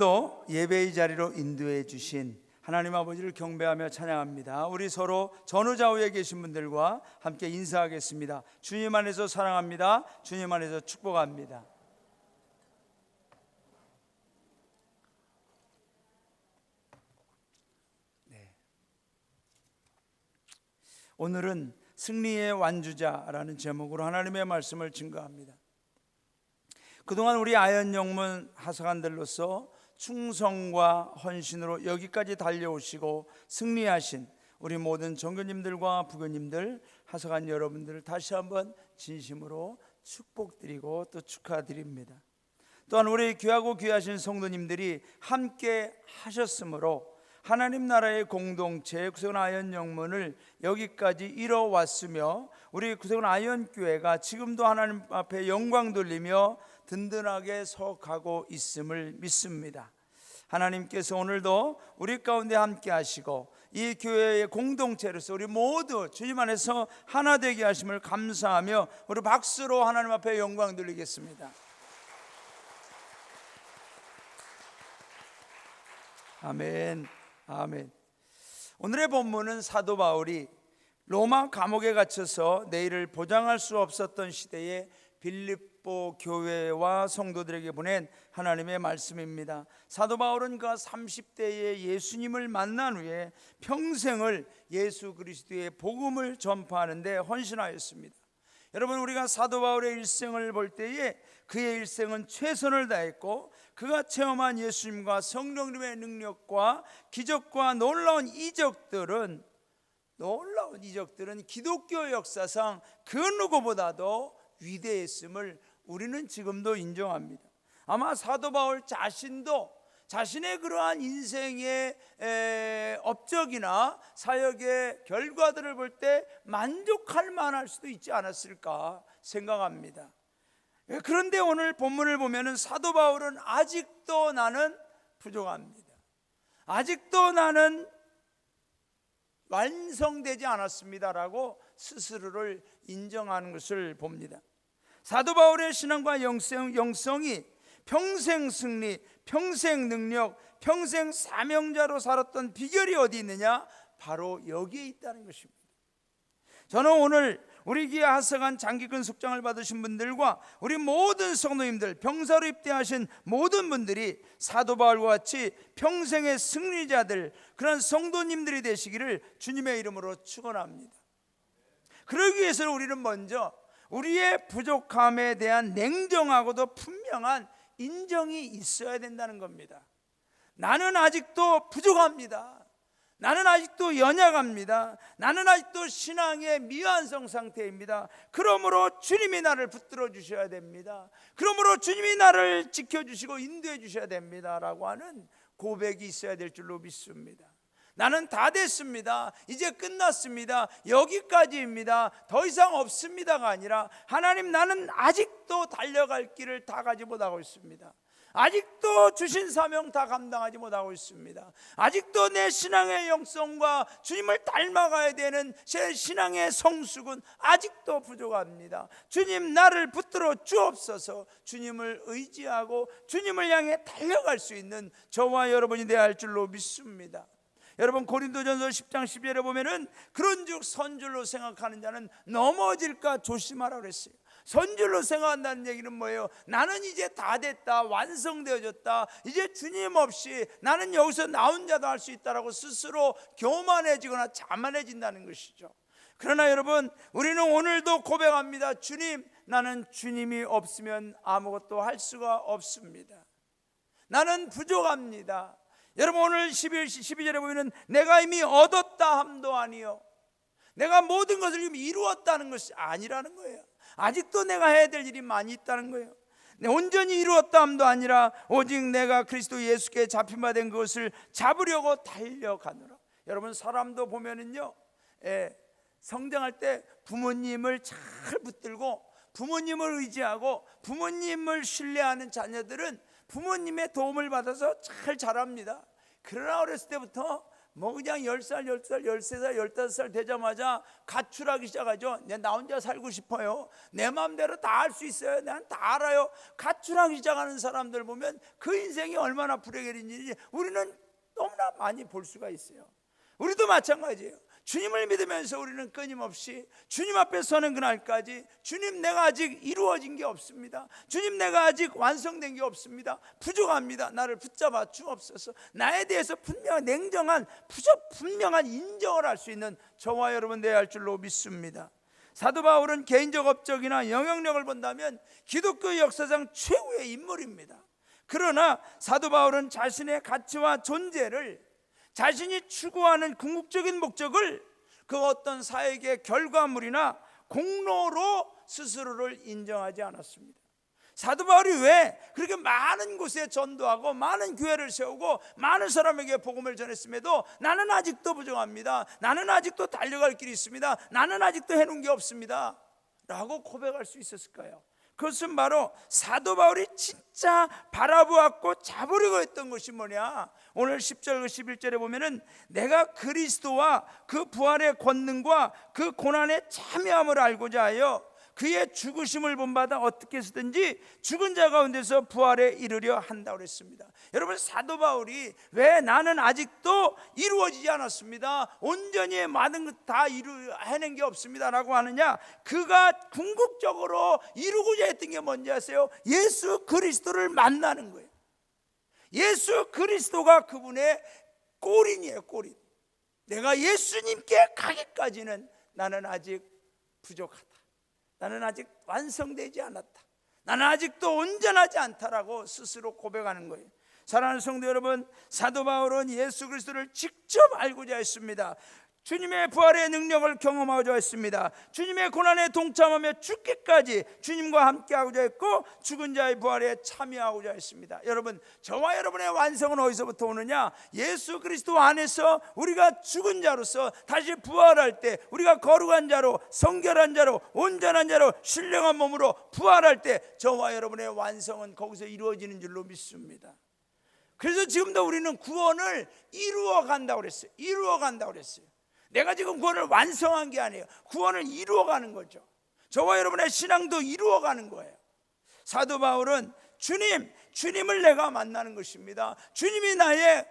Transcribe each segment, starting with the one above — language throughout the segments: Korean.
또 예배의 자리로 인도해 주신 하나님 아버지를 경배하며 찬양합니다. 우리 서로 전후좌우에 계신 분들과 함께 인사하겠습니다. 주님 안에서 사랑합니다. 주님 안에서 축복합니다. 오늘은 승리의 완주자라는 제목으로 하나님의 말씀을 증거합니다. 그동안 우리 아현영문 하사관들로서 충성과 헌신으로 여기까지 달려오시고 승리하신 우리 모든 정교님들과 부교님들, 하사관 여러분들을 다시 한번 진심으로 축복드리고 또 축하드립니다. 또한 우리 귀하고 귀하신 성도님들이 함께 하셨으므로 하나님 나라의 공동체 구세군 아현영문을 여기까지 이뤄왔으며 우리 구세군 아현교회가 지금도 하나님 앞에 영광 돌리며 든든하게 서가고 있음을 믿습니다. 하나님께서 오늘도 우리 가운데 함께 하시고 이 교회의 공동체로서 우리 모두 주님 안에서 하나 되게 하심을 감사하며 우리 박수로 하나님 앞에 영광 돌리겠습니다. 아멘. 아멘. 오늘의 본문은 사도 바울이 로마 감옥에 갇혀서 내일을 보장할 수 없었던 시대에 빌립보 교회와 성도들에게 보낸 하나님의 말씀입니다. 사도 바울은 그 30대에 예수님을 만난 후에 평생을 예수 그리스도의 복음을 전파하는 데 헌신하였습니다. 여러분, 우리가 사도 바울의 일생을 볼 때에 그의 일생은 최선을 다했고 그가 체험한 예수님과 성령님의 능력과 기적과 놀라운 이적들은 기독교 역사상 그 누구보다도 위대했음을 우리는 지금도 인정합니다. 아마 사도 바울 자신도 자신의 그러한 인생의 업적이나 사역의 결과들을 볼 때 만족할 만할 수도 있지 않았을까 생각합니다. 그런데 오늘 본문을 보면은 사도 바울은 아직도 나는 부족합니다. 아직도 나는 완성되지 않았습니다라고 스스로를 인정하는 것을 봅니다. 사도 바울의 신앙과 영성이 평생 승리, 평생 능력, 평생 사명자로 살았던 비결이 어디 있느냐? 바로 여기에 있다는 것입니다. 저는 오늘 우리 교회 하사관 장기근 숙장을 받으신 분들과 우리 모든 성도님들, 병사로 입대하신 모든 분들이 사도 바울과 같이 평생의 승리자들, 그런 성도님들이 되시기를 주님의 이름으로 축원합니다. 그러기 위해서는 우리는 먼저 우리의 부족함에 대한 냉정하고도 분명한 인정이 있어야 된다는 겁니다. 나는 아직도 부족합니다. 나는 아직도 연약합니다. 나는 아직도 신앙의 미완성 상태입니다. 그러므로 주님이 나를 붙들어 주셔야 됩니다. 그러므로 주님이 나를 지켜주시고 인도해 주셔야 됩니다 라고 하는 고백이 있어야 될 줄로 믿습니다. 나는 다 됐습니다. 이제 끝났습니다. 여기까지입니다. 더 이상 없습니다가 아니라 하나님, 나는 아직도 달려갈 길을 다 가지 못하고 있습니다. 아직도 주신 사명 다 감당하지 못하고 있습니다. 아직도 내 신앙의 영성과 주님을 닮아가야 되는 제 신앙의 성숙은 아직도 부족합니다. 주님, 나를 붙들어 주옵소서. 주님을 의지하고 주님을 향해 달려갈 수 있는 저와 여러분이 되어야 할 줄로 믿습니다. 여러분, 고린도전서 10장 12절에 보면은 그런즉 선줄로 생각하는 자는 넘어질까 조심하라 그랬어요. 선줄로 생각한다는 얘기는 뭐예요? 나는 이제 다 됐다, 완성되어졌다, 이제 주님 없이 나는 여기서 나 혼자도 할 수 있다라고 스스로 교만해지거나 자만해진다는 것이죠. 그러나 여러분, 우리는 오늘도 고백합니다. 주님, 나는 주님이 없으면 아무것도 할 수가 없습니다. 나는 부족합니다. 여러분, 오늘 12절에 보면 내가 이미 얻었다 함도 아니요, 내가 모든 것을 이미 이루었다는 것이 아니라는 거예요. 아직도 내가 해야 될 일이 많이 있다는 거예요. 온전히 이루었다 함도 아니라 오직 내가 그리스도 예수께 잡힌 바 된 것을 잡으려고 달려가노라. 여러분, 사람도 보면은요, 성장할 때 부모님을 잘 붙들고 부모님을 의지하고 부모님을 신뢰하는 자녀들은 부모님의 도움을 받아서 잘 자랍니다. 그러나 어렸을 때부터 뭐 그냥 10살, 12살, 13살, 15살 되자마자 가출하기 시작하죠. 나 혼자 살고 싶어요. 내 마음대로 다 할 수 있어요. 난 다 알아요. 가출하기 시작하는 사람들 보면 그 인생이 얼마나 불행해진지 우리는 너무나 많이 볼 수가 있어요. 우리도 마찬가지예요. 주님을 믿으면서 우리는 끊임없이 주님 앞에 서는 그날까지 주님, 내가 아직 이루어진 게 없습니다. 주님, 내가 아직 완성된 게 없습니다. 부족합니다. 나를 붙잡아 주옵소서. 나에 대해서 냉정한 분명한 인정을 할 수 있는 저와 여러분 되어야 할 줄로 믿습니다. 사도 바울은 개인적 업적이나 영향력을 본다면 기독교 역사상 최고의 인물입니다. 그러나 사도 바울은 자신의 가치와 존재를, 자신이 추구하는 궁극적인 목적을 그 어떤 사역의 결과물이나 공로로 스스로를 인정하지 않았습니다. 사도 바울이 왜 그렇게 많은 곳에 전도하고 많은 교회를 세우고 많은 사람에게 복음을 전했음에도 나는 아직도 부족합니다, 나는 아직도 달려갈 길이 있습니다, 나는 아직도 해놓은 게 없습니다 라고 고백할 수 있었을까요? 그것은 바로 사도 바울이 진짜 바라보았고 잡으려고 했던 것이 뭐냐? 오늘 10절 11절에 보면은 내가 그리스도와 그 부활의 권능과 그 고난에 참여함을 알고자 하여 그의 죽으심을 본받아 어떻게 해서든지 죽은 자 가운데서 부활에 이르려 한다고 그랬습니다. 여러분, 사도 바울이 왜 나는 아직도 이루어지지 않았습니다, 온전히 많은 것 다 해낸 게 없습니다 라고 하느냐? 그가 궁극적으로 이루고자 했던 게 뭔지 아세요? 예수 그리스도를 만나는 거예요. 예수 그리스도가 그분의 골인이에요. 골인. 내가 예수님께 가기까지는 나는 아직 부족하다, 나는 아직 완성되지 않았다, 나는 아직도 온전하지 않다라고 스스로 고백하는 거예요. 사랑하는 성도 여러분, 사도 바울은 예수 그리스도를 직접 알고자 했습니다. 주님의 부활의 능력을 경험하고자 했습니다. 주님의 고난에 동참하며 죽기까지 주님과 함께하고자 했고 죽은 자의 부활에 참여하고자 했습니다. 여러분, 저와 여러분의 완성은 어디서부터 오느냐? 예수 그리스도 안에서 우리가 죽은 자로서 다시 부활할 때, 우리가 거룩한 자로, 성결한 자로, 온전한 자로, 신령한 몸으로 부활할 때 저와 여러분의 완성은 거기서 이루어지는 줄로 믿습니다. 그래서 지금도 우리는 구원을 이루어 간다고 그랬어요. 이루어 간다고 그랬어요. 내가 지금 구원을 완성한 게 아니에요. 구원을 이루어가는 거죠. 저와 여러분의 신앙도 이루어가는 거예요. 사도 바울은 주님을 내가 만나는 것입니다. 주님이 나의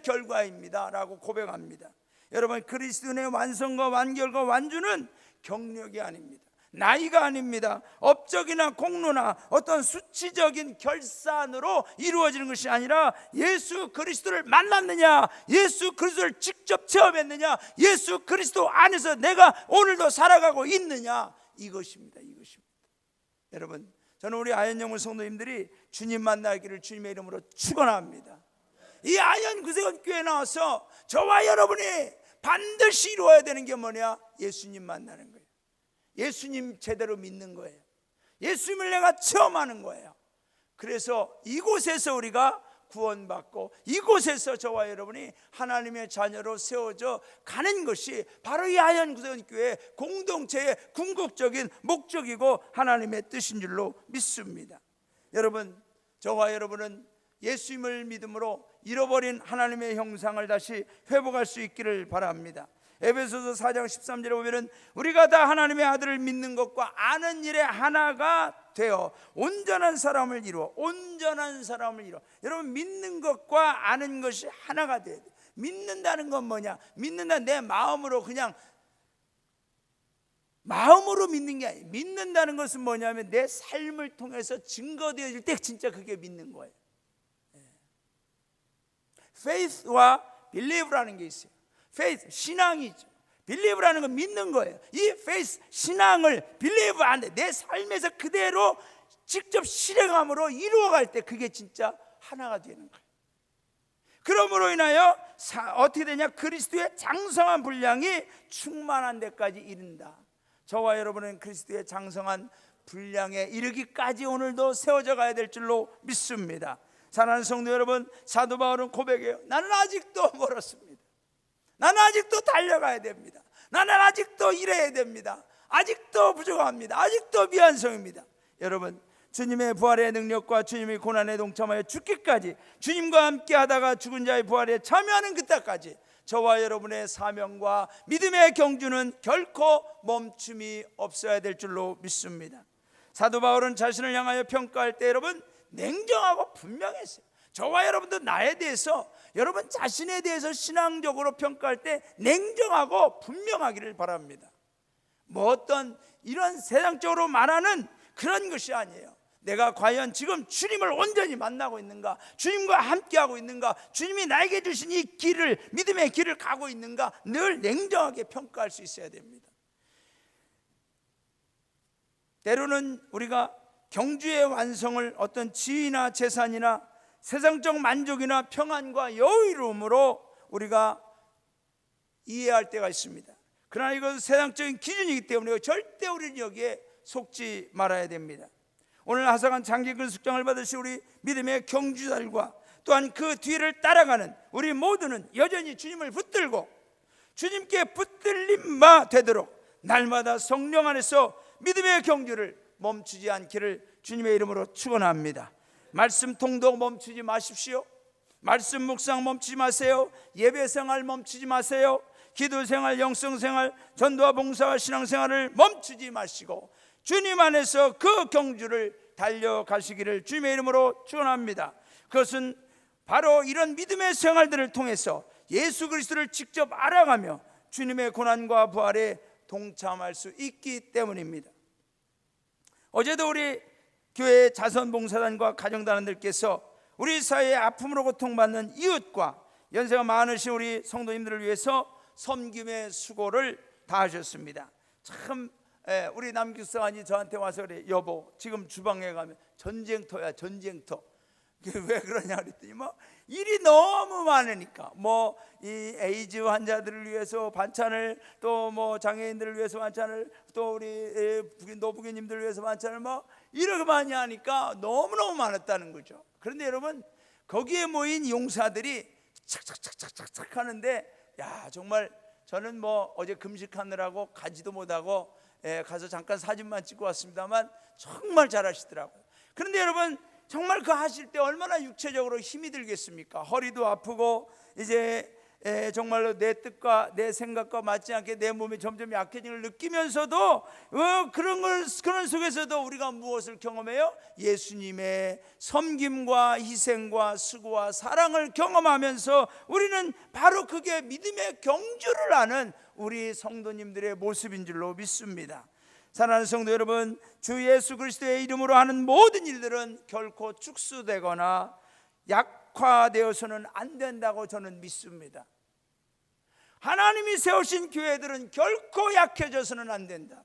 결과입니다 라고 고백합니다. 여러분, 그리스도인의 완성과 완결과 완주는 경력이 아닙니다. 나이가 아닙니다. 업적이나 공로나 어떤 수치적인 결산으로 이루어지는 것이 아니라 예수 그리스도를 만났느냐, 예수 그리스도를 직접 체험했느냐, 예수 그리스도 안에서 내가 오늘도 살아가고 있느냐, 이것입니다. 여러분, 저는 우리 아현영물 성도님들이 주님 만나기를 주님의 이름으로 축원합니다. 이 아현 구세군교회에 나와서 저와 여러분이 반드시 이루어야 되는 게 뭐냐? 예수님 만나는 거예요. 예수님 제대로 믿는 거예요. 예수님을 내가 체험하는 거예요. 그래서 이곳에서 우리가 구원받고 이곳에서 저와 여러분이 하나님의 자녀로 세워져 가는 것이 바로 이 아현구세군교회 공동체의 궁극적인 목적이고 하나님의 뜻인 줄로 믿습니다. 여러분, 저와 여러분은 예수님을 믿음으로 잃어버린 하나님의 형상을 다시 회복할 수 있기를 바랍니다. 에베소서 4장 13절에 보면 우리가 다 하나님의 아들을 믿는 것과 아는 일에 하나가 되어 온전한 사람을 이루어. 여러분, 믿는 것과 아는 것이 하나가 돼야 돼요. 믿는다는 건 뭐냐? 믿는다, 내 마음으로 그냥 마음으로 믿는 게 아니에요. 믿는다는 것은 뭐냐면 내 삶을 통해서 증거되어질 때 진짜 그게 믿는 거예요. faith와 believe라는 게 있어요. faith, 신앙이죠. believe라는 건 믿는 거예요. 이 faith, 신앙을 believe 안에 내 삶에서 그대로 직접 실행함으로 이루어갈 때 그게 진짜 하나가 되는 거예요. 그러므로 인하여 어떻게 되냐? 그리스도의 장성한 분량이 충만한 데까지 이른다. 저와 여러분은 그리스도의 장성한 분량에 이르기까지 오늘도 세워져 가야 될 줄로 믿습니다. 사랑하는 성도 여러분, 사도 바울은 고백해요. 나는 아직도 멀었습니다. 나는 아직도 달려가야 됩니다. 나는 아직도 일해야 됩니다. 아직도 부족합니다. 아직도 미완성입니다. 여러분, 주님의 부활의 능력과 주님의 고난에 동참하여 죽기까지, 주님과 함께 하다가 죽은 자의 부활에 참여하는 그때까지 저와 여러분의 사명과 믿음의 경주는 결코 멈춤이 없어야 될 줄로 믿습니다. 사도 바울은 자신을 향하여 평가할 때 여러분 냉정하고 분명했어요. 저와 여러분도 나에 대해서, 여러분 자신에 대해서 신앙적으로 평가할 때 냉정하고 분명하기를 바랍니다. 뭐 어떤 이런 세상적으로 말하는 그런 것이 아니에요. 내가 과연 지금 주님을 온전히 만나고 있는가, 주님과 함께하고 있는가, 주님이 나에게 주신 이 길을, 믿음의 길을 가고 있는가, 늘 냉정하게 평가할 수 있어야 됩니다. 때로는 우리가 경주의 완성을 어떤 지위나 재산이나 세상적 만족이나 평안과 여유로움으로 우리가 이해할 때가 있습니다. 그러나 이것은 세상적인 기준이기 때문에 절대 우리는 여기에 속지 말아야 됩니다. 오늘 하사관 장기근 숙장을 받으신 우리 믿음의 경주자들과 또한 그 뒤를 따라가는 우리 모두는 여전히 주님을 붙들고 주님께 붙들림 바 되도록 날마다 성령 안에서 믿음의 경주를 멈추지 않기를 주님의 이름으로 축원합니다. 말씀 통독 멈추지 마십시오. 말씀 묵상 멈추지 마세요. 예배생활 멈추지 마세요. 기도생활, 영성생활, 전도와 봉사와 신앙생활을 멈추지 마시고 주님 안에서 그 경주를 달려가시기를 주님의 이름으로 축원합니다. 그것은 바로 이런 믿음의 생활들을 통해서 예수 그리스도를 직접 알아가며 주님의 고난과 부활에 동참할 수 있기 때문입니다. 어제도 우리 교회 자선봉사단과 가정단원들께서 우리 사회의 아픔으로 고통받는 이웃과 연세가 많으신 우리 성도님들을 위해서 섬김의 수고를 다하셨습니다. 참 우리 남기사관이 저한테 와서 그래, 여보 지금 주방에 가면 전쟁터야, 전쟁터. 왜 그러냐 그랬더니 뭐 일이 너무 많으니까 뭐 이 에이즈 환자들을 위해서 반찬을, 또 뭐 장애인들을 위해서 반찬을, 또 우리 노부교님들을 위해서 반찬을 뭐 이렇게 많이 하니까 너무너무 많았다는 거죠. 그런데 여러분 거기에 모인 용사들이 착착착착착 하는데, 야 정말 저는 뭐 어제 금식하느라고 가지도 못하고 가서 잠깐 사진만 찍고 왔습니다만 정말 잘하시더라고요. 그런데 여러분 정말 그 하실 때 얼마나 육체적으로 힘이 들겠습니까? 허리도 아프고 이제 정말로 내 뜻과 내 생각과 맞지 않게 내 몸이 점점 약해짐을 느끼면서도 그런 속에서도 우리가 무엇을 경험해요? 예수님의 섬김과 희생과 수고와 사랑을 경험하면서 우리는 바로 그게 믿음의 경주를 하는 우리 성도님들의 모습인 줄로 믿습니다. 사랑하는 성도 여러분, 주 예수 그리스도의 이름으로 하는 모든 일들은 결코 축소되거나 약화되어서는 안 된다고 저는 믿습니다. 하나님이 세우신 교회들은 결코 약해져서는 안 된다.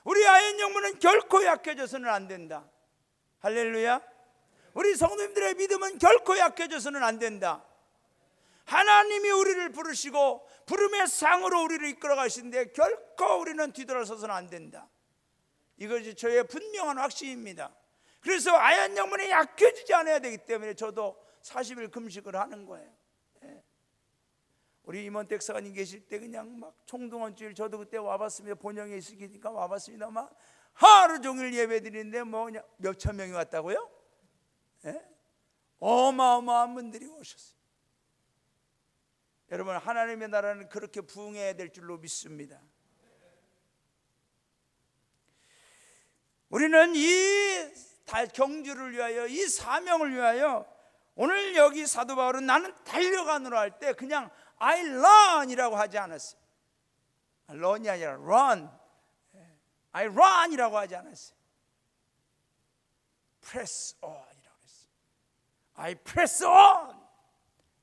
우리 아현영문은 결코 약해져서는 안 된다. 할렐루야. 우리 성도님들의 믿음은 결코 약해져서는 안 된다. 하나님이 우리를 부르시고 부름의 상으로 우리를 이끌어 가시는데 결코 우리는 뒤돌아서서는 안 된다. 이것이 저의 분명한 확신입니다. 그래서 아현영문이 약해지지 않아야 되기 때문에 저도 40일 금식을 하는 거예요. 우리 임원택 사관님 계실 때 그냥 막 총동원주일, 저도 그때 와봤습니다. 본영에 있으니까 와봤습니다만 하루 종일 예배 드리는데 뭐 그냥 몇천 명이 왔다고요? 어마어마한 분들이 오셨어요. 여러분 하나님의 나라는 그렇게 부흥해야 될 줄로 믿습니다. 우리는 이 경주를 위하여, 이 사명을 위하여, 오늘 여기 사도 바울은 나는 달려가노라 할 때 그냥 I run이라고 하지 않았어요. run이 아니라 run, I run이라고 하지 않았어요. press on이라고 했어요. I press on.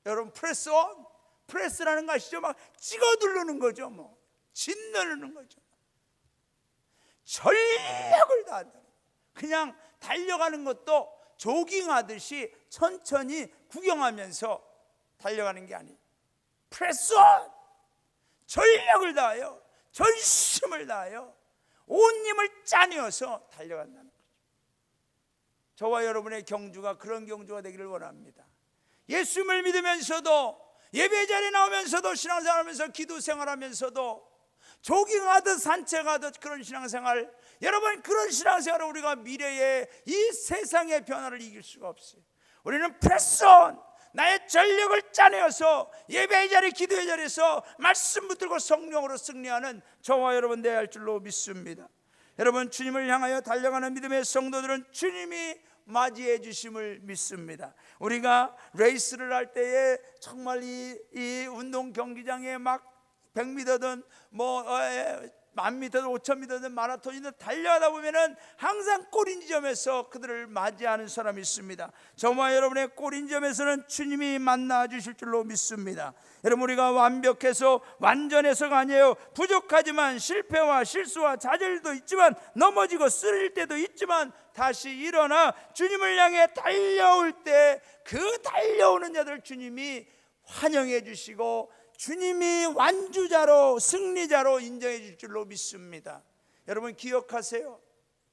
여러분 press on, 프레스라는 거 아시죠? 막 찍어 누르는 거죠. 뭐 짓누르는 거죠. 전력을 다한다. 그냥 달려가는 것도 조깅하듯이 천천히 구경하면서 달려가는 게 아니에요. 프레스 온! 전력을 다하여, 전심을 다하여, 온 힘을 짜내어서 달려간다는 거죠. 저와 여러분의 경주가 그런 경주가 되기를 원합니다. 예수님을 믿으면서도, 예배 자리에 나오면서도, 신앙생활하면서, 기도 생활하면서도, 조깅하듯 산책하듯 그런 신앙생활, 여러분, 그런 신앙생활을 우리가 미래의 이 세상의 변화를 이길 수가 없어요. 우리는 프레스온, 나의 전력을 짜내어서 예배의 자리, 기도의 자리에서 말씀 붙들고 성령으로 승리하는 저와 여러분 되어야 할 줄로 믿습니다. 여러분, 주님을 향하여 달려가는 믿음의 성도들은 주님이 맞이해 주심을 믿습니다. 우리가 레이스를 할 때에 정말 이 운동 경기장에 막 100m든 뭐 1000m든 5000m든 마라톤이든 달려가다 보면은 항상 꼬린 지점에서 그들을 맞이하는 사람이 있습니다. 저와 여러분의 꼬린 지점에서는 주님이 만나 주실 줄로 믿습니다. 여러분, 우리가 완벽해서 완전해서가 아니에요. 부족하지만 실패와 실수와 좌절도 있지만 넘어지고 쓰러질 때도 있지만 다시 일어나 주님을 향해 달려올 때 그 달려오는 자들 주님이 환영해 주시고 주님이 완주자로 승리자로 인정해 줄 줄로 믿습니다. 여러분, 기억하세요.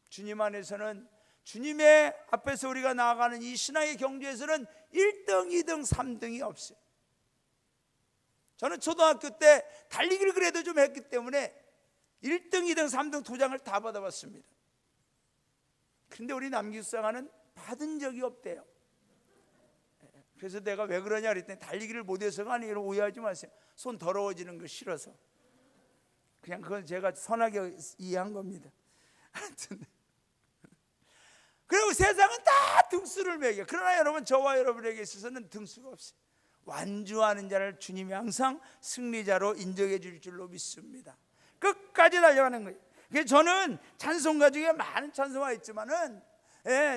주님 안에서는, 주님의 앞에서 우리가 나아가는 이 신앙의 경주에서는 1등, 2등, 3등이 없어요. 저는 초등학교 때 달리기를 그래도 좀 했기 때문에 1등, 2등, 3등 도장을 다 받아봤습니다. 그런데 우리 남기숙사가는 받은 적이 없대요. 그래서 내가 왜 그러냐 그랬더니 달리기를 못해서가 아니라 오해하지 마세요. 손 더러워지는 거 싫어서. 그냥 그건 제가 선하게 이해한 겁니다. 하여튼 그리고 세상은 다 등수를 매겨. 그러나 여러분, 저와 여러분에게 있어서는 등수가 없어요. 완주하는 자를 주님이 항상 승리자로 인정해 줄 줄로 믿습니다. 끝까지 달려가는 거예요. 그래서 저는 찬송가 중에 많은 찬송가 있지만은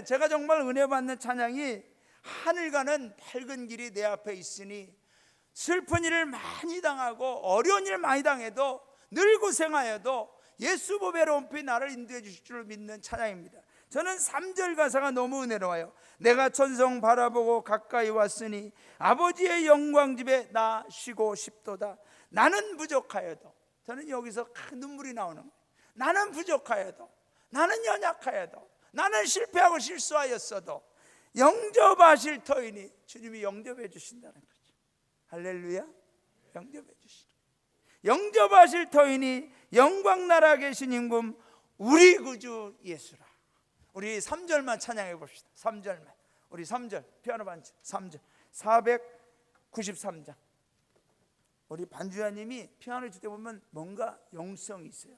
제가 정말 은혜 받는 찬양이 하늘 가는 밝은 길이 내 앞에 있으니 슬픈 일을 많이 당하고 어려운 일을 많이 당해도 늘 고생하여도 예수 보배로 온피 나를 인도해 주실 줄 믿는 찬양입니다. 저는 3절 가사가 너무 은혜로워요. 내가 천성 바라보고 가까이 왔으니 아버지의 영광 집에 나 쉬고 싶도다. 나는 부족하여도, 저는 여기서 눈물이 나오는 거예요. 나는 부족하여도, 나는 연약하여도, 나는 실패하고 실수하였어도 영접하실 터이니 주님이 영접해 주신다는 거죠. 할렐루야. 영접해 주시라. 영접하실 터이니 영광 나라 계신 임금 우리 구주 예수라. 우리 3절만 찬양해 봅시다. 3절만. 우리 3절 피아노 반주 3절 493장. 우리 반주자님이 피아노 칠 때 보면 뭔가 영성이 있어요.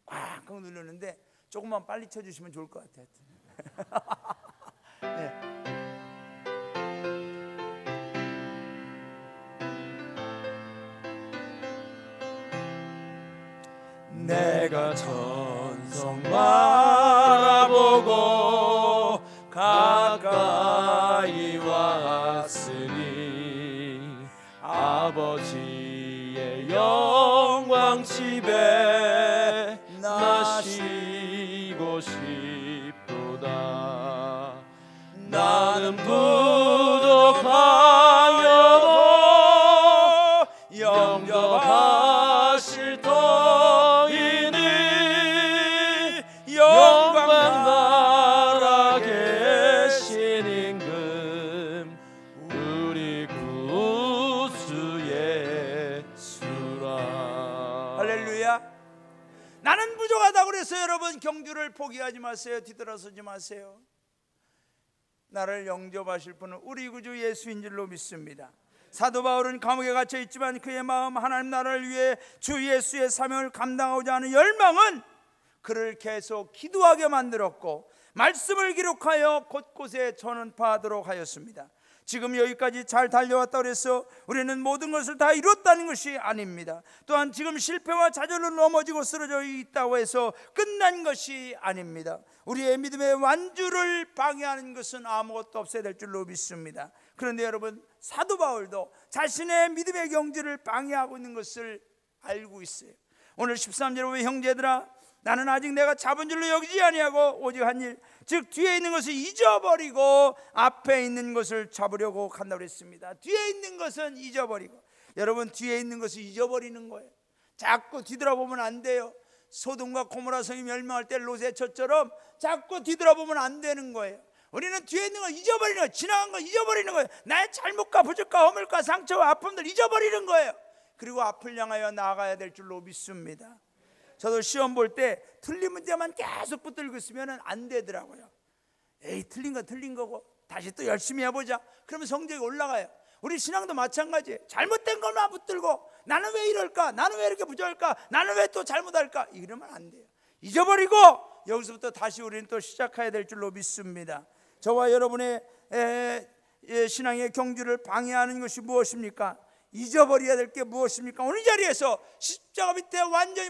꽉 누르는데 조금만 빨리 쳐주시면 좋을 것 같아요. 네. 내가 천성 바라보고 가까이 왔으니 아버지의 영광 집에 나 쉬고 싶도다. 나는 부족하여도 영접하실 터이니 영광 나라 계신 임금 우리 구주 예수라. 할렐루야. 나는 부족하다고 그래서 여러분 경주를 포기하지 마세요. 뒤돌아서지 마세요. 나를 영접하실 분은 우리 구주 예수인 줄로 믿습니다. 사도 바울은 감옥에 갇혀 있지만 그의 마음 하나님 나라를 위해 주 예수의 사명을 감당하고자 하는 열망은 그를 계속 기도하게 만들었고 말씀을 기록하여 곳곳에 전파하도록 하였습니다. 지금 여기까지 잘 달려왔다고 해서 우리는 모든 것을 다 이뤘다는 것이 아닙니다. 또한 지금 실패와 좌절로 넘어지고 쓰러져 있다고 해서 끝난 것이 아닙니다. 우리의 믿음의 완주를 방해하는 것은 아무것도 없어야 될 줄로 믿습니다. 그런데 여러분, 사도 바울도 자신의 믿음의 경주를 방해하고 있는 것을 알고 있어요. 오늘 13절에 보면 형제들아 나는 아직 내가 잡은 줄로 여기지 아니하고 오직 한 일, 즉 뒤에 있는 것을 잊어버리고 앞에 있는 것을 잡으려고 간다고 그랬습니다. 뒤에 있는 것은 잊어버리고, 여러분 뒤에 있는 것을 잊어버리는 거예요. 자꾸 뒤돌아보면 안 돼요. 소돔과 고모라 성이 멸망할 때 롯의처처럼 자꾸 뒤돌아보면 안 되는 거예요. 우리는 뒤에 있는 걸 잊어버리는 거예요. 지나간 걸 잊어버리는 거예요. 나의 잘못과 부족과 허물과 상처와 아픔들 잊어버리는 거예요. 그리고 앞을 향하여 나아가야 될 줄로 믿습니다. 저도 시험 볼 때 틀린 문제만 계속 붙들고 있으면 안 되더라고요. 에이, 틀린 건 틀린 거고 다시 또 열심히 해보자. 그러면 성적이 올라가요. 우리 신앙도 마찬가지예요. 잘못된 것만 붙들고 나는 왜 이럴까? 나는 왜 이렇게 부족할까? 나는 왜 또 잘못할까? 이러면 안 돼요. 잊어버리고 여기서부터 다시 우리는 또 시작해야 될 줄로 믿습니다. 저와 여러분의 신앙의 경주를 방해하는 것이 무엇입니까? 잊어버려야 될 게 무엇입니까? 오늘 자리에서 십자가 밑에 완전히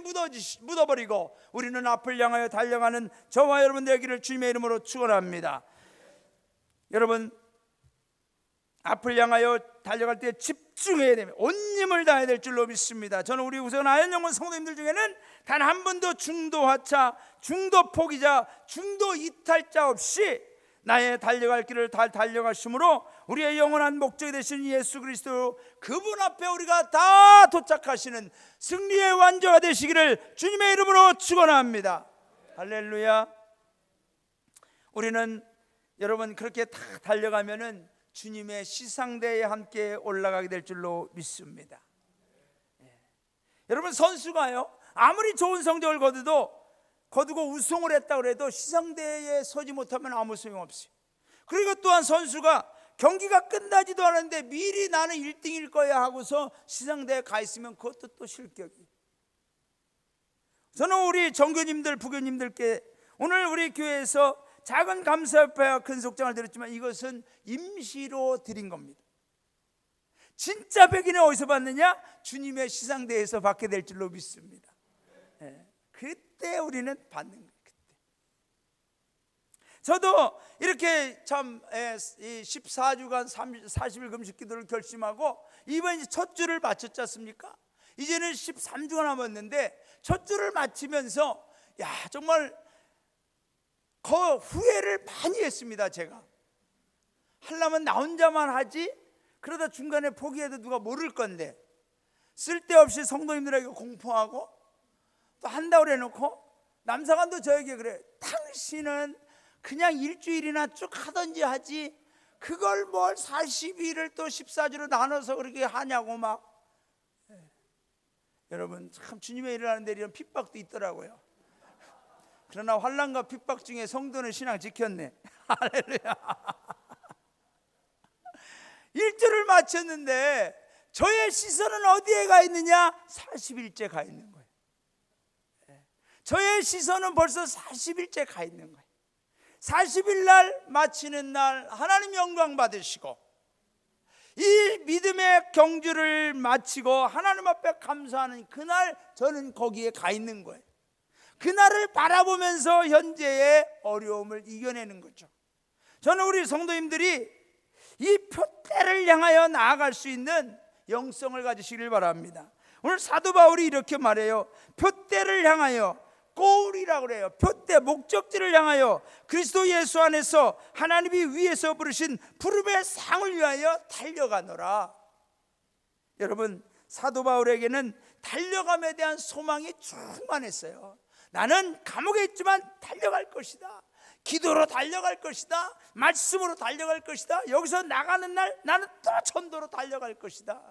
묻어버리고 우리는 앞을 향하여 달려가는 저와 여러분 되기를 주님의 이름으로 축원합니다. 여러분, 앞을 향하여 달려갈 때 집중해야 됩니다. 온 힘을 다해야 될 줄로 믿습니다. 저는 우리 우선 아현영원 성도님들 중에는 단 한 번도 중도 하차, 중도 포기자, 중도 이탈자 없이 나의 달려갈 길을 다 달려가심으로 우리의 영원한 목적이 되신 예수 그리스도 그분 앞에 우리가 다 도착하시는 승리의 완주가 되시기를 주님의 이름으로 축원합니다. 할렐루야. 우리는 여러분 그렇게 다 달려가면은 주님의 시상대에 함께 올라가게 될 줄로 믿습니다. 여러분, 선수가요 아무리 좋은 성적을 거두고 우승을 했다고 해도 시상대에 서지 못하면 아무 소용없어요. 그리고 또한 선수가 경기가 끝나지도 않았는데 미리 나는 1등일 거야 하고서 시상대에 가 있으면 그것도 또 실격이에요. 저는 우리 정교님들, 부교님들께 오늘 우리 교회에서 작은 감사협회와 큰 속장을 드렸지만 이것은 임시로 드린 겁니다. 진짜 백인은 어디서 받느냐? 주님의 시상대에서 받게 될 줄로 믿습니다. 그때 우리는 받는 거예요. 그때. 저도 이렇게 참 14주간 40일 금식 기도를 결심하고 이번 이제 첫 주를 마쳤지 않습니까? 이제는 13주가 남았는데 첫 주를 마치면서 정말 그 후회를 많이 했습니다. 제가 하려면 나 혼자만 하지, 그러다 중간에 포기해도 누가 모를 건데 쓸데없이 성도님들에게 공포하고 또 한다고 해놓고 남사관도 저에게 그래, 당신은 그냥 일주일이나 쭉 하든지 하지 그걸 뭘 40일을 또 14주로 나눠서 그렇게 하냐고 막. 여러분, 참 주님의 일을 하는데 이런 핍박도 있더라고요. 그러나 환난과 핍박 중에 성도는 신앙 지켰네. 할렐루야. 일주를 마쳤는데 저의 시선은 어디에 가 있느냐? 40일째 가 있는 거예요. 저의 시선은 벌써 40일째 가 있는 거예요. 40일 날 마치는 날 하나님 영광 받으시고 이 믿음의 경주를 마치고 하나님 앞에 감사하는 그날 저는 거기에 가 있는 거예요. 그날을 바라보면서 현재의 어려움을 이겨내는 거죠. 저는 우리 성도님들이 이 표대를 향하여 나아갈 수 있는 영성을 가지시길 바랍니다. 오늘 사도 바울이 이렇게 말해요. 표대를 향하여, 고울이라고 그래요. 표대, 목적지를 향하여 그리스도 예수 안에서 하나님이 위에서 부르신 부름의 상을 위하여 달려가노라. 여러분, 사도 바울에게는 달려감에 대한 소망이 충만했어요. 나는 감옥에 있지만 달려갈 것이다. 기도로 달려갈 것이다. 말씀으로 달려갈 것이다. 여기서 나가는 날 나는 또 전도로 달려갈 것이다.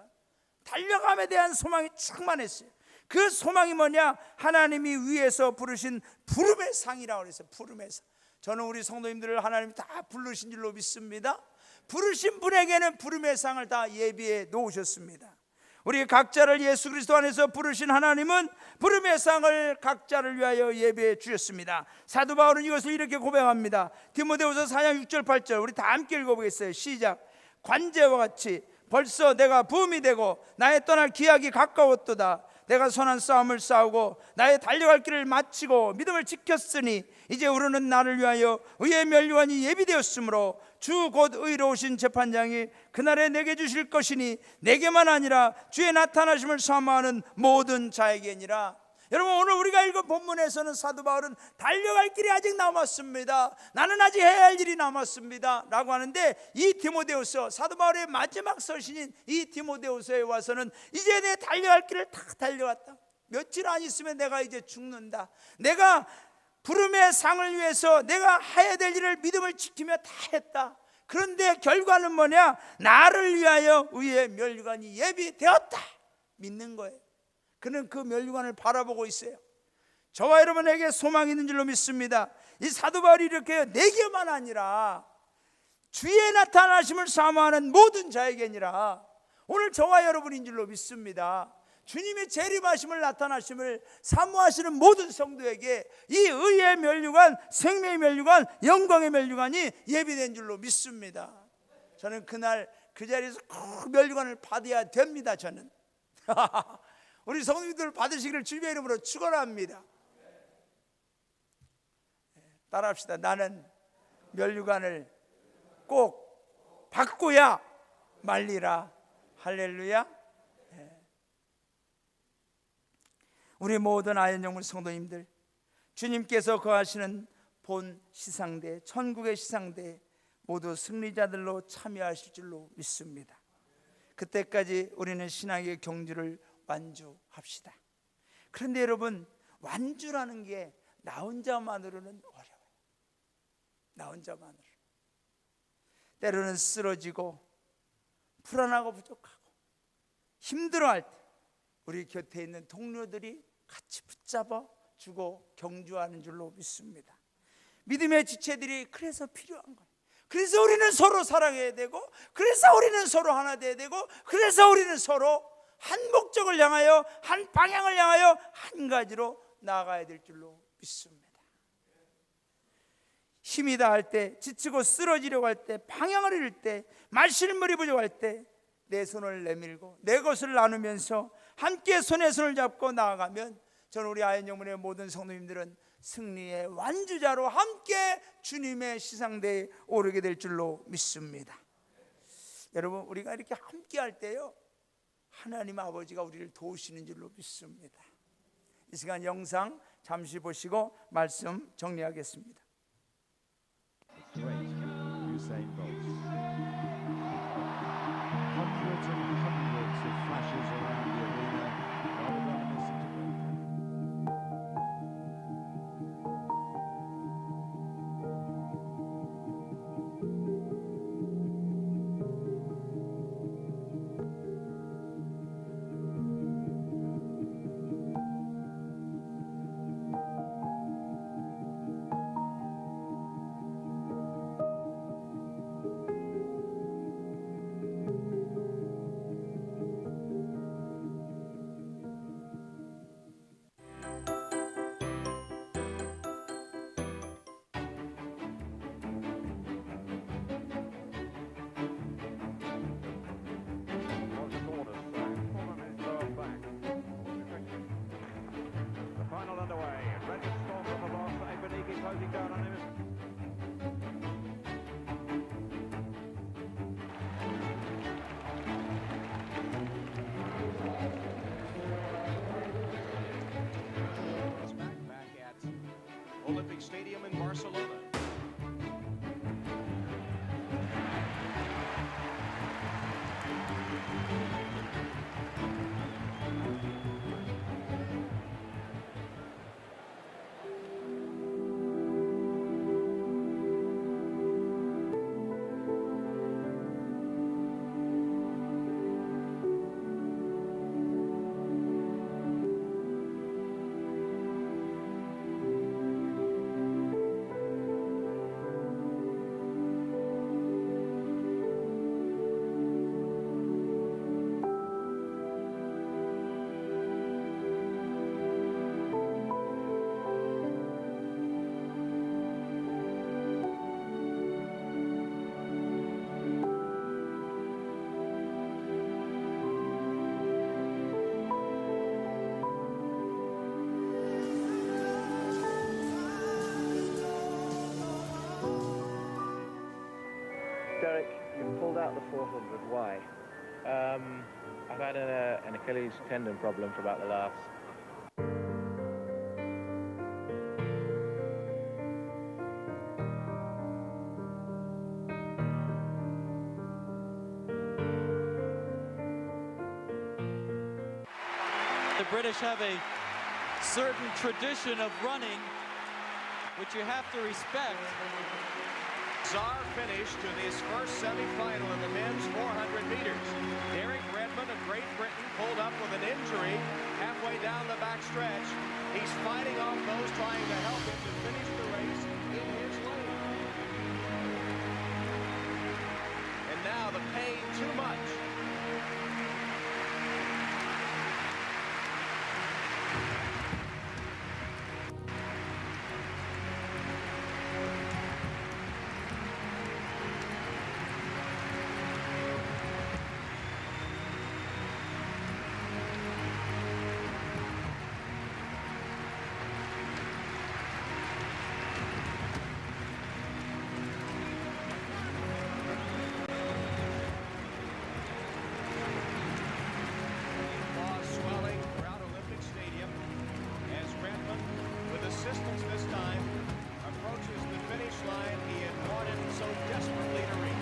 달려감에 대한 소망이 충만했어요. 그 소망이 뭐냐? 하나님이 위에서 부르신 부름의 상이라고 그랬어요. 부름의 상. 저는 우리 성도님들을 하나님이 다 부르신 줄로 믿습니다. 부르신 분에게는 부름의 상을 다 예비해 놓으셨습니다. 우리 각자를 예수 그리스도 안에서 부르신 하나님은 부름의 상을 각자를 위하여 예비해 주셨습니다. 사도 바울은 이것을 이렇게 고백합니다. 디모데후서 4장 6절 8절 우리 다 함께 읽어보겠어요. 시작. 관제와 같이 벌써 내가 부음이 되고 나의 떠날 기약이 가까웠도다. 내가 선한 싸움을 싸우고 나의 달려갈 길을 마치고 믿음을 지켰으니 이제 우리는 나를 위하여 의의 면류관이 예비되었으므로 주 곧 의로우신 재판장이 그날에 내게 주실 것이니 내게만 아니라 주의 나타나심을 사모하는 모든 자에게니라. 여러분, 오늘 우리가 읽은 본문에서는 사도 바울은 달려갈 길이 아직 남았습니다. 나는 아직 해야 할 일이 남았습니다 라고 하는데, 이 디모데후서, 사도 바울의 마지막 서신인 이 디모데후서에 와서는 이제 내 달려갈 길을 다 달려갔다. 며칠 안 있으면 내가 이제 죽는다. 내가 부름의 상을 위해서 내가 해야 될 일을 믿음을 지키며 다 했다. 그런데 결과는 뭐냐? 나를 위하여 의의 면류관이 예비되었다. 믿는 거예요. 그는 그 면류관을 바라보고 있어요. 저와 여러분에게 소망이 있는 줄로 믿습니다. 이 사도 바울이 이렇게 내게만 아니라 주의 나타나심을 사모하는 모든 자에게니라 오늘 저와 여러분인 줄로 믿습니다. 주님의 재림하심을 나타나심을 사모하시는 모든 성도에게 이 의의 면류관, 생명의 면류관, 영광의 면류관이 예비된 줄로 믿습니다. 저는 그날 그 자리에서 꼭 면류관을 받아야 됩니다. 저는 우리 성도님들 받으시기를 주님의 이름으로 축원합니다. 따라합시다. 나는 면류관을 꼭 받고야 말리라. 할렐루야. 우리 모든 아현영문 성도님들, 주님께서 거하시는 본 시상대, 천국의 시상대에 모두 승리자들로 참여하실 줄로 믿습니다. 그때까지 우리는 신앙의 경주를 완주합시다. 그런데 여러분, 완주라는 게 나 혼자만으로는 어려워요. 나 혼자만으로. 때로는 쓰러지고 불안하고 부족하고 힘들어할 때 우리 곁에 있는 동료들이 같이 붙잡아 주고 경주하는 줄로 믿습니다. 믿음의 지체들이 그래서 필요한 거예요. 그래서 우리는 서로 사랑해야 되고, 그래서 우리는 서로 하나 돼야 되고, 그래서 우리는 서로 한 목적을 향하여, 한 방향을 향하여 한 가지로 나아가야 될 줄로 믿습니다. 힘이 다할 때, 지치고 쓰러지려고 할 때, 방향을 잃을 때, 말실물이 부족할 때 내 손을 내밀고 내 것을 나누면서 함께 손에 손을 잡고 나아가면 저는 우리 아현영문의 모든 성도님들은 승리의 완주자로 함께 주님의 시상대에 오르게 될 줄로 믿습니다. 여러분, 우리가 이렇게 함께 할 때요, 하나님 아버지가 우리를 도우시는 줄로 믿습니다. 이 시간 영상 잠시 보시고 말씀 정리하겠습니다. Hundreds and hundreds of flashes around the arena. While we're going to listen to them. Olympic Stadium in Barcelona. Derek, you've pulled out the 400. Why? I've had an Achilles tendon problem for about the last The British have a certain tradition of running, which you have to respect. Czar finished to this first semifinal in the men's 400 meters. Derek Redmond Redmond of Great Britain pulled up with an injury halfway down the back stretch. He's fighting off those trying to help him to finish the race in his lane. And now the pain too much. Applause swelling throughout Olympic Stadium as Redmond, with assistance this time, approaches the finish line he had wanted so desperately to reach.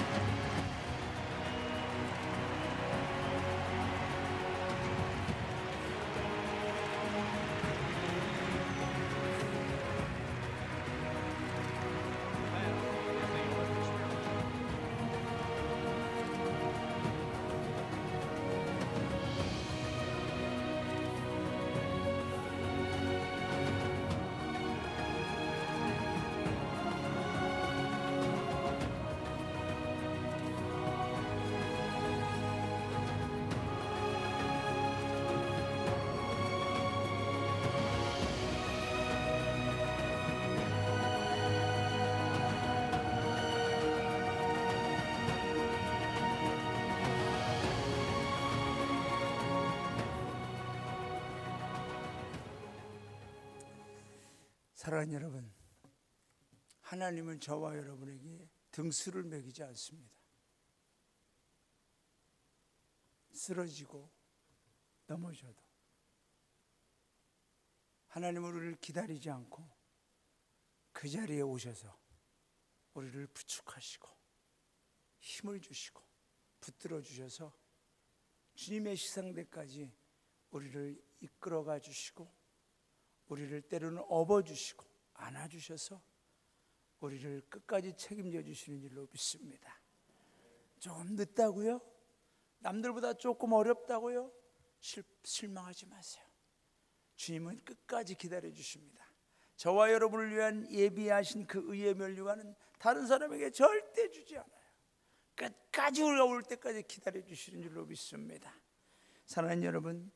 That is the Olympic spirit. 사랑하는 여러분, 하나님은 저와 여러분에게 등수를 매기지 않습니다. 쓰러지고 넘어져도 하나님은 우리를 기다리지 않고 그 자리에 오셔서 우리를 부축하시고 힘을 주시고 붙들어 주셔서 주님의 시상대까지 우리를 이끌어가 주시고 우리를 때로는 업어주시고 안아주셔서 우리를 끝까지 책임져 주시는 줄로 믿습니다. 조금 늦다고요? 남들보다 조금 어렵다고요? 실망하지 마세요. 주님은 끝까지 기다려 주십니다. 저와 여러분을 위한 예비하신 그 의의 면류관은 다른 사람에게 절대 주지 않아요. 끝까지 우리가 올 때까지 기다려 주시는 줄로 믿습니다. 사랑하는 여러분,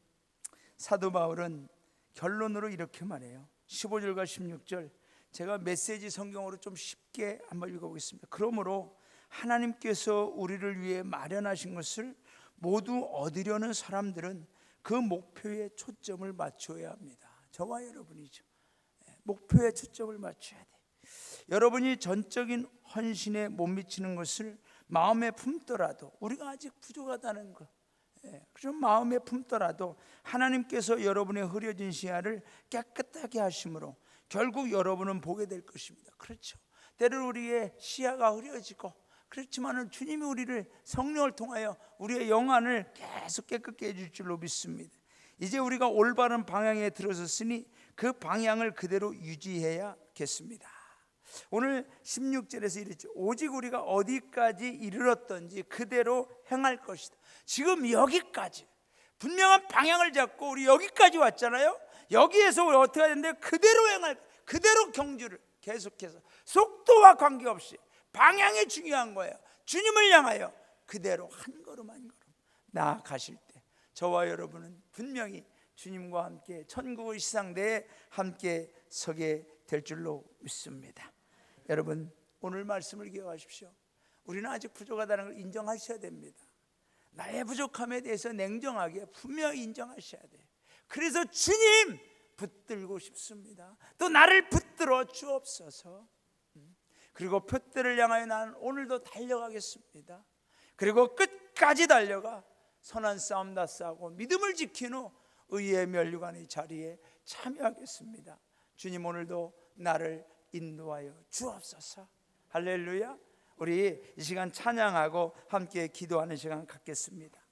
사도 바울은 결론으로 이렇게 말해요. 15절과 16절 제가 메시지 성경으로 좀 쉽게 한번 읽어보겠습니다. 그러므로 하나님께서 우리를 위해 마련하신 것을 모두 얻으려는 사람들은 그 목표에 초점을 맞춰야 합니다. 저와 여러분이죠. 목표에 초점을 맞춰야 돼. 여러분이 전적인 헌신에 못 미치는 것을 마음에 품더라도 우리가 아직 부족하다는 것, 좀 마음에 품더라도 하나님께서 여러분의 흐려진 시야를 깨끗하게 하심으로 결국 여러분은 보게 될 것입니다. 그렇죠. 때로 우리의 시야가 흐려지고 그렇지만은 주님이 우리를 성령을 통하여 우리의 영안을 계속 깨끗게 해줄 줄로 믿습니다. 이제 우리가 올바른 방향에 들어섰으니 그 방향을 그대로 유지해야겠습니다. 오늘 16절에서 이랬죠. 오직 우리가 어디까지 이르렀던지 그대로 행할 것이다. 지금 여기까지 분명한 방향을 잡고 우리 여기까지 왔잖아요. 여기에서 우리 어떻게 해야 되는데 그대로 행할, 그대로 경주를 계속해서 속도와 관계없이 방향이 중요한 거예요. 주님을 향하여 그대로 한 걸음 한 걸음 나아가실 때 저와 여러분은 분명히 주님과 함께 천국의 시상대에 함께 서게 될 줄로 믿습니다. 여러분, 오늘 말씀을 기억하십시오. 우리는 아직 부족하다는 걸 인정하셔야 됩니다. 나의 부족함에 대해서 냉정하게 분명히 인정하셔야 돼요. 그래서 주님 붙들고 싶습니다. 또 나를 붙들어 주옵소서. 그리고 표대를 향하여 나는 오늘도 달려가겠습니다. 그리고 끝까지 달려가 선한 싸움 다 싸고 믿음을 지킨 후 의의 면류관의 자리에 참여하겠습니다. 주님 오늘도 나를 인도하여 주옵소서. 할렐루야. 우리 이 시간 찬양하고 함께 기도하는 시간 갖겠습니다.